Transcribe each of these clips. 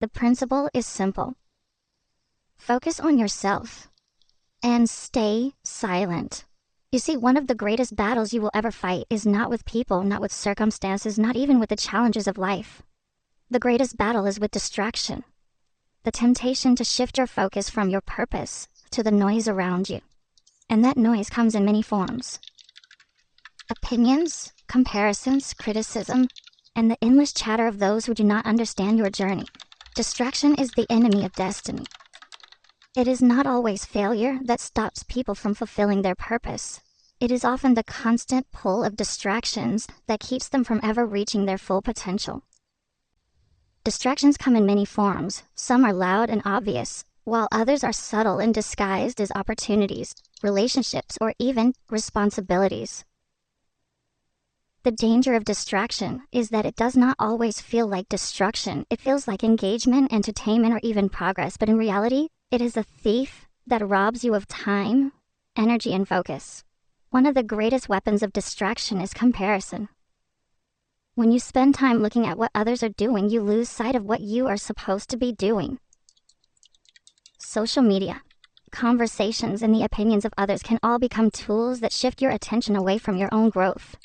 The principle is simple. Focus on yourself and stay silent. You see, one of the greatest battles you will ever fight is not with people, not with circumstances, not even with the challenges of life. The greatest battle is with distraction. The temptation to shift your focus from your purpose to the noise around you. And that noise comes in many forms. Opinions, comparisons, criticism, and the endless chatter of those who do not understand your journey. Distraction is the enemy of destiny. It is not always failure that stops people from fulfilling their purpose. It is often the constant pull of distractions that keeps them from ever reaching their full potential. Distractions come in many forms. Some are loud and obvious, while others are subtle and disguised as opportunities, relationships, or even responsibilities. The danger of distraction is that it does not always feel like destruction. It feels like engagement, entertainment, or even progress, but in reality, it is a thief that robs you of time, energy, and focus. One of the greatest weapons of distraction is comparison. When you spend time looking at what others are doing, you lose sight of what you are supposed to be doing. Social media, conversations, and the opinions of others can all become tools that shift your attention away from your own growth.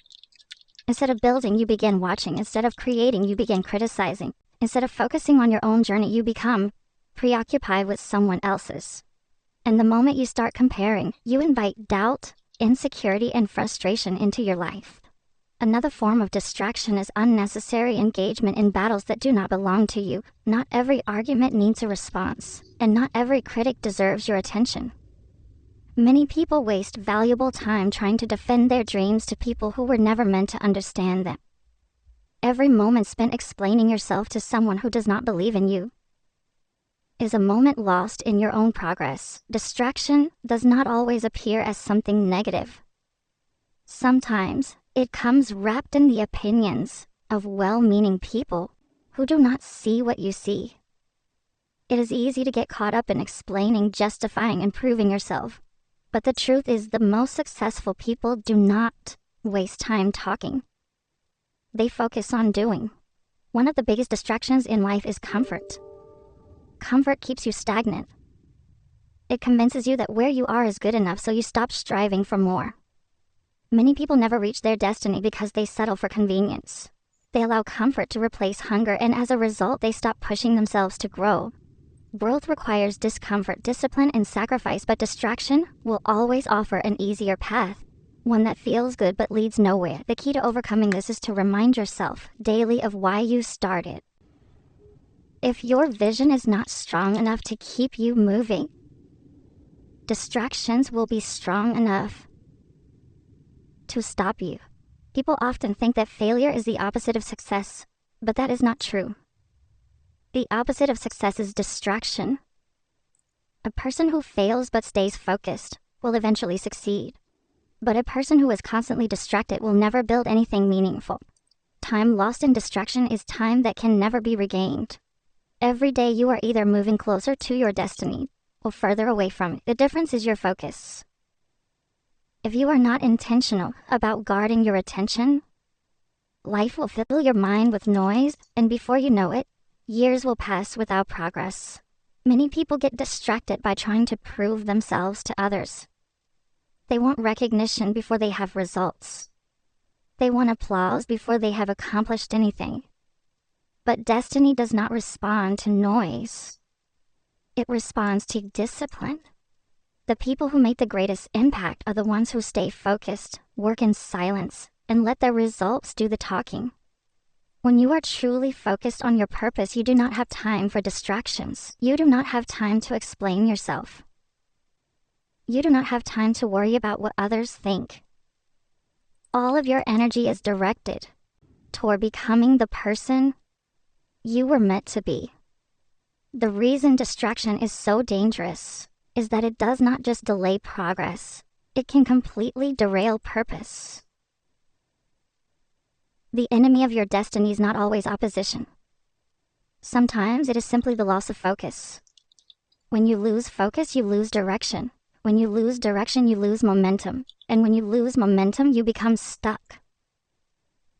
Instead of building, you begin watching. Instead of creating, you begin criticizing. Instead of focusing on your own journey, you become preoccupied with someone else's. And the moment you start comparing, you invite doubt, insecurity, and frustration into your life. Another form of distraction is unnecessary engagement in battles that do not belong to you. Not every argument needs a response, and not every critic deserves your attention. Many people waste valuable time trying to defend their dreams to people who were never meant to understand them. Every moment spent explaining yourself to someone who does not believe in you is a moment lost in your own progress. Distraction does not always appear as something negative. Sometimes it comes wrapped in the opinions of well-meaning people who do not see what you see. It is easy to get caught up in explaining, justifying, and proving yourself. But the truth is, the most successful people do not waste time talking. They focus on doing. One of the biggest distractions in life is comfort. Comfort keeps you stagnant. It convinces you that where you are is good enough, so you stop striving for more. Many people never reach their destiny because they settle for convenience. They allow comfort to replace hunger, and as a result, they stop pushing themselves to grow. Growth requires discomfort, discipline, and sacrifice, but distraction will always offer an easier path, one that feels good but leads nowhere. The key to overcoming this is to remind yourself daily of why you started. If your vision is not strong enough to keep you moving, distractions will be strong enough to stop you. People often think that failure is the opposite of success, but that is not true. The opposite of success is distraction. A person who fails but stays focused will eventually succeed. But a person who is constantly distracted will never build anything meaningful. Time lost in distraction is time that can never be regained. Every day you are either moving closer to your destiny or further away from it. The difference is your focus. If you are not intentional about guarding your attention, life will fill your mind with noise, and before you know it, years will pass without progress. Many people get distracted by trying to prove themselves to others. They want recognition before they have results. They want applause before they have accomplished anything. But destiny does not respond to noise. It responds to discipline. The people who make the greatest impact are the ones who stay focused, work in silence, and let their results do the talking. When you are truly focused on your purpose, you do not have time for distractions. You do not have time to explain yourself. You do not have time to worry about what others think. All of your energy is directed toward becoming the person you were meant to be. The reason distraction is so dangerous is that it does not just delay progress, it can completely derail purpose. The enemy of your destiny is not always opposition. Sometimes it is simply the loss of focus. When you lose focus, you lose direction. When you lose direction, you lose momentum. And when you lose momentum, you become stuck.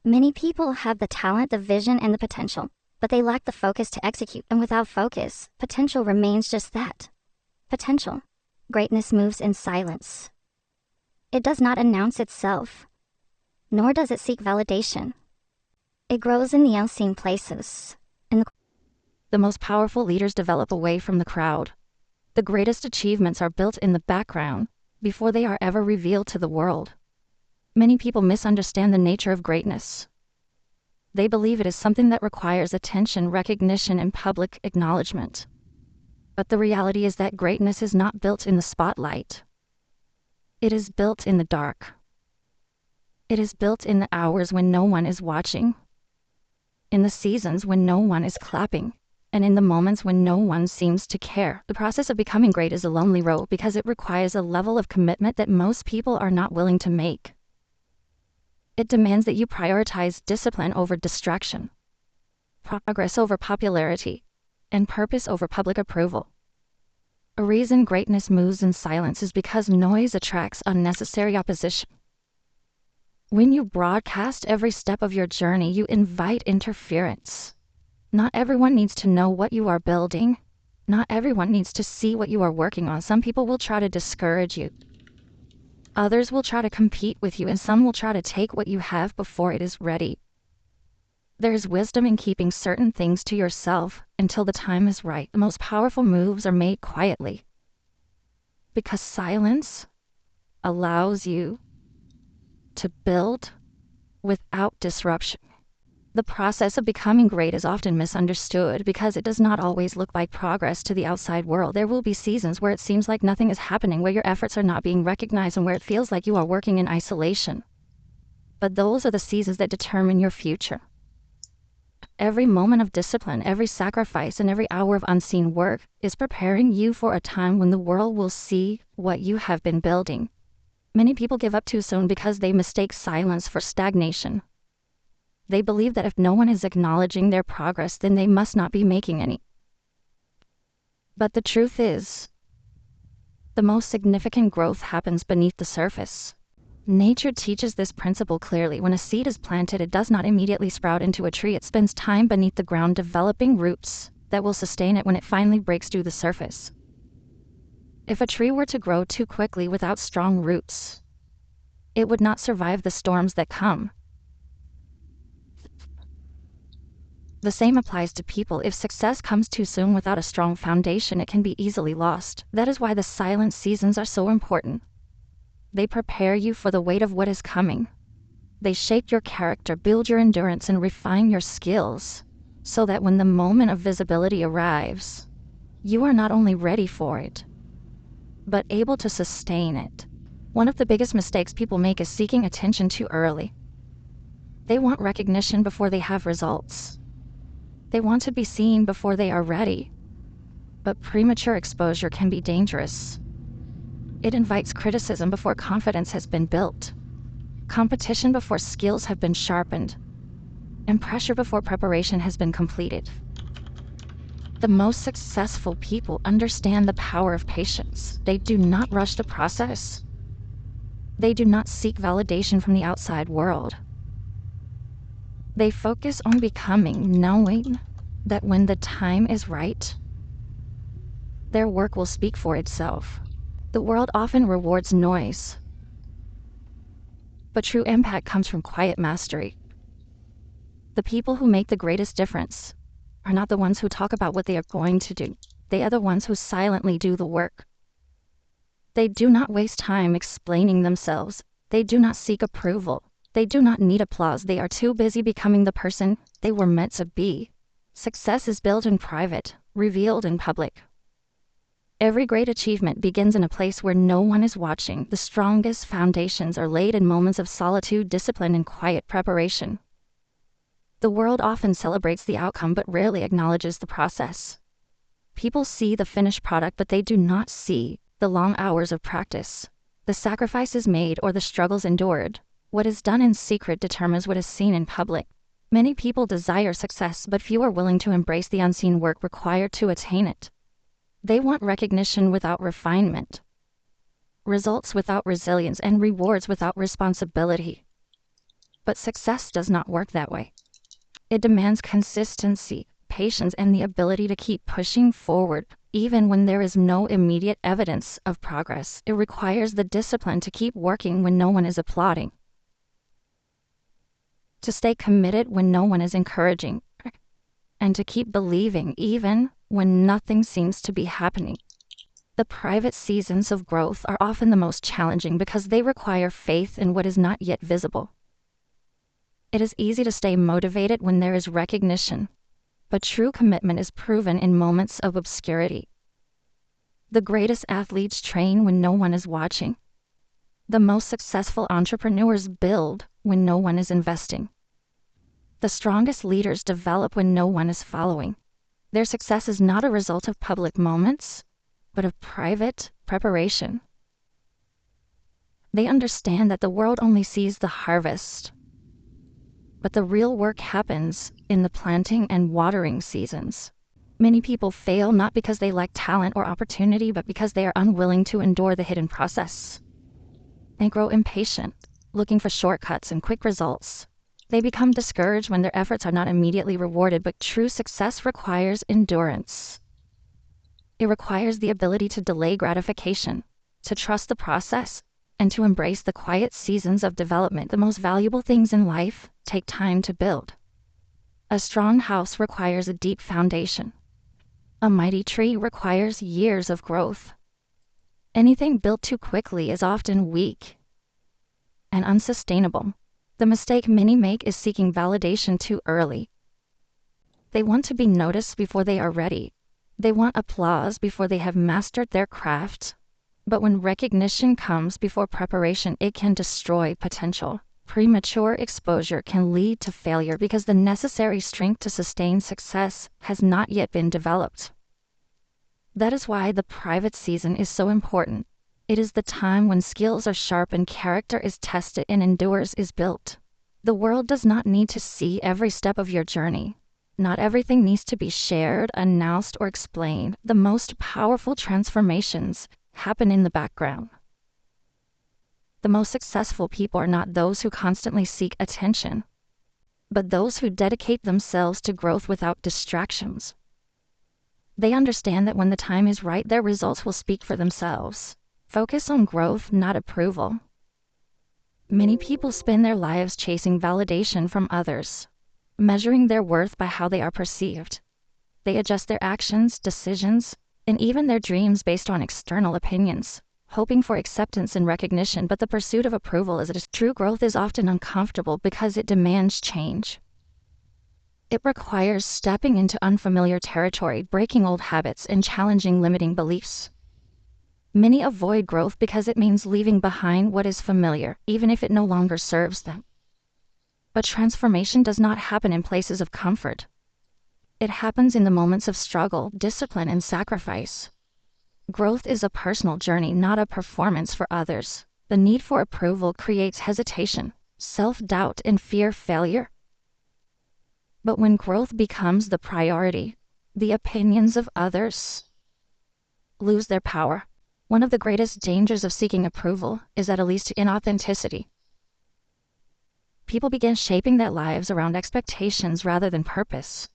Many people have the talent, the vision, and the potential, but they lack the focus to execute, and without focus, potential remains just that. Potential. Greatness moves in silence. It does not announce itself, nor does it seek validation. It grows in the unseen places. The most powerful leaders develop away from the crowd. The greatest achievements are built in the background, before they are ever revealed to the world. Many people misunderstand the nature of greatness. They believe it is something that requires attention, recognition, and public acknowledgement. But the reality is that greatness is not built in the spotlight. It is built in the dark. It is built in the hours when no one is watching, in the seasons when no one is clapping, and in the moments when no one seems to care. The process of becoming great is a lonely road because it requires a level of commitment that most people are not willing to make. It demands that you prioritize discipline over distraction, progress over popularity, and purpose over public approval. A reason greatness moves in silence is because noise attracts unnecessary opposition. When you broadcast every step of your journey, you invite interference. Not everyone needs to know what you are building. Not everyone needs to see what you are working on. Some people will try to discourage you. Others will try to compete with you, and some will try to take what you have before it is ready. There is wisdom in keeping certain things to yourself until the time is right. The most powerful moves are made quietly, because silence allows you to build without disruption. The process of becoming great is often misunderstood because it does not always look like progress to the outside world. There will be seasons where it seems like nothing is happening, where your efforts are not being recognized, and where it feels like you are working in isolation. But those are the seasons that determine your future. Every moment of discipline, every sacrifice, and every hour of unseen work is preparing you for a time when the world will see what you have been building. Many people give up too soon because they mistake silence for stagnation. They believe that if no one is acknowledging their progress, then they must not be making any. But the truth is, the most significant growth happens beneath the surface. Nature teaches this principle clearly. When a seed is planted, it does not immediately sprout into a tree. It spends time beneath the ground developing roots that will sustain it when it finally breaks through the surface. If a tree were to grow too quickly without strong roots, it would not survive the storms that come. The same applies to people. If success comes too soon without a strong foundation, it can be easily lost. That is why the silent seasons are so important. They prepare you for the weight of what is coming. They shape your character, build your endurance, and refine your skills, so that when the moment of visibility arrives, you are not only ready for it, but able to sustain it. One of the biggest mistakes people make is seeking attention too early. They want recognition before they have results. They want to be seen before they are ready. But premature exposure can be dangerous. It invites criticism before confidence has been built, competition before skills have been sharpened, and pressure before preparation has been completed. The most successful people understand the power of patience. They do not rush the process. They do not seek validation from the outside world. They focus on becoming, knowing that when the time is right, their work will speak for itself. The world often rewards noise, but true impact comes from quiet mastery. The people who make the greatest difference are not the ones who talk about what they are going to do. They are the ones who silently do the work. They do not waste time explaining themselves. They do not seek approval. They do not need applause. They are too busy becoming the person they were meant to be. Success is built in private, revealed in public. Every great achievement begins in a place where no one is watching. The strongest foundations are laid in moments of solitude, discipline, and quiet preparation. The world often celebrates the outcome but rarely acknowledges the process. People see the finished product, but they do not see the long hours of practice, the sacrifices made, or the struggles endured. What is done in secret determines what is seen in public. Many people desire success, but few are willing to embrace the unseen work required to attain it. They want recognition without refinement, results without resilience, and rewards without responsibility. But success does not work that way. It demands consistency, patience and the ability to keep pushing forward, even when there is no immediate evidence of progress. It requires the discipline to keep working when no one is applauding, to stay committed when no one is encouraging, and to keep believing even when nothing seems to be happening. The private seasons of growth are often the most challenging because they require faith in what is not yet visible. It is easy to stay motivated when there is recognition, but true commitment is proven in moments of obscurity. The greatest athletes train when no one is watching. The most successful entrepreneurs build when no one is investing. The strongest leaders develop when no one is following. Their success is not a result of public moments, but of private preparation. They understand that the world only sees the harvest, but the real work happens in the planting and watering seasons. Many people fail not because they lack talent or opportunity, but because they are unwilling to endure the hidden process. They grow impatient, looking for shortcuts and quick results. They become discouraged when their efforts are not immediately rewarded, but true success requires endurance. It requires the ability to delay gratification, to trust the process, and to embrace the quiet seasons of development. The most valuable things in life take time to build. A strong house requires a deep foundation. A mighty tree requires years of growth. Anything built too quickly is often weak and unsustainable. The mistake many make is seeking validation too early. They want to be noticed before they are ready. They want applause before they have mastered their craft. But when recognition comes before preparation, it can destroy potential. Premature exposure can lead to failure because the necessary strength to sustain success has not yet been developed. That is why the private season is so important. It is the time when skills are sharpened, character is tested, and endurance is built. The world does not need to see every step of your journey. Not everything needs to be shared, announced, or explained. The most powerful transformations happen in the background. The most successful people are not those who constantly seek attention, but those who dedicate themselves to growth without distractions. They understand that when the time is right, their results will speak for themselves. Focus on growth, not approval. Many people spend their lives chasing validation from others, measuring their worth by how they are perceived. They adjust their actions, decisions, and even their dreams based on external opinions, hoping for acceptance and recognition. But the pursuit of approval is true growth is often uncomfortable because it demands change. It requires stepping into unfamiliar territory, breaking old habits, and challenging limiting beliefs. Many avoid growth because it means leaving behind what is familiar, even if it no longer serves them. But transformation does not happen in places of comfort. It happens in the moments of struggle, discipline, and sacrifice. Growth is a personal journey, not a performance for others. The need for approval creates hesitation, self-doubt, and fear of failure. But when growth becomes the priority, the opinions of others lose their power. One of the greatest dangers of seeking approval is that it leads to inauthenticity. People begin shaping their lives around expectations rather than purpose.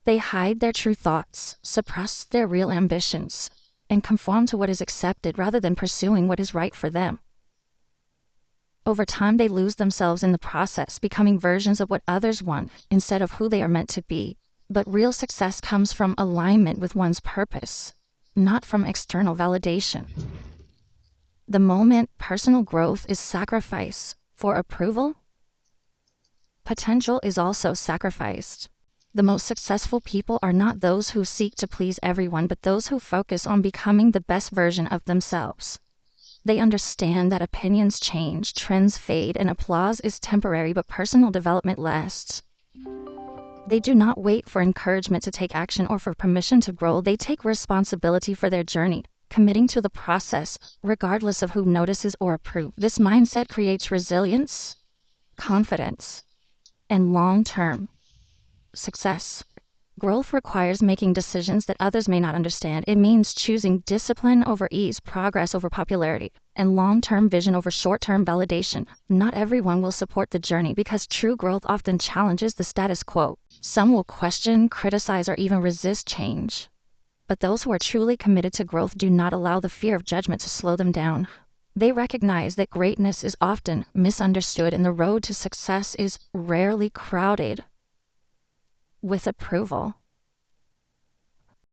They hide their true thoughts, suppress their real ambitions, and conform to what is accepted rather than pursuing what is right for them. Over time, they lose themselves in the process, becoming versions of what others want instead of who they are meant to be. But real success comes from alignment with one's purpose, not from external validation. The moment personal growth is sacrifice for approval, potential is also sacrificed. The most successful people are not those who seek to please everyone, but those who focus on becoming the best version of themselves. They understand that opinions change, trends fade, and applause is temporary, but personal development lasts. They do not wait for encouragement to take action or for permission to grow. They take responsibility for their journey, committing to the process, regardless of who notices or approves. This mindset creates resilience, confidence, and long-term success. Growth requires making decisions that others may not understand. It means choosing discipline over ease, progress over popularity, and long-term vision over short-term validation. Not everyone will support the journey because true growth often challenges the status quo. Some will question, criticize, or even resist change. But those who are truly committed to growth do not allow the fear of judgment to slow them down. They recognize that greatness is often misunderstood and the road to success is rarely crowded with approval.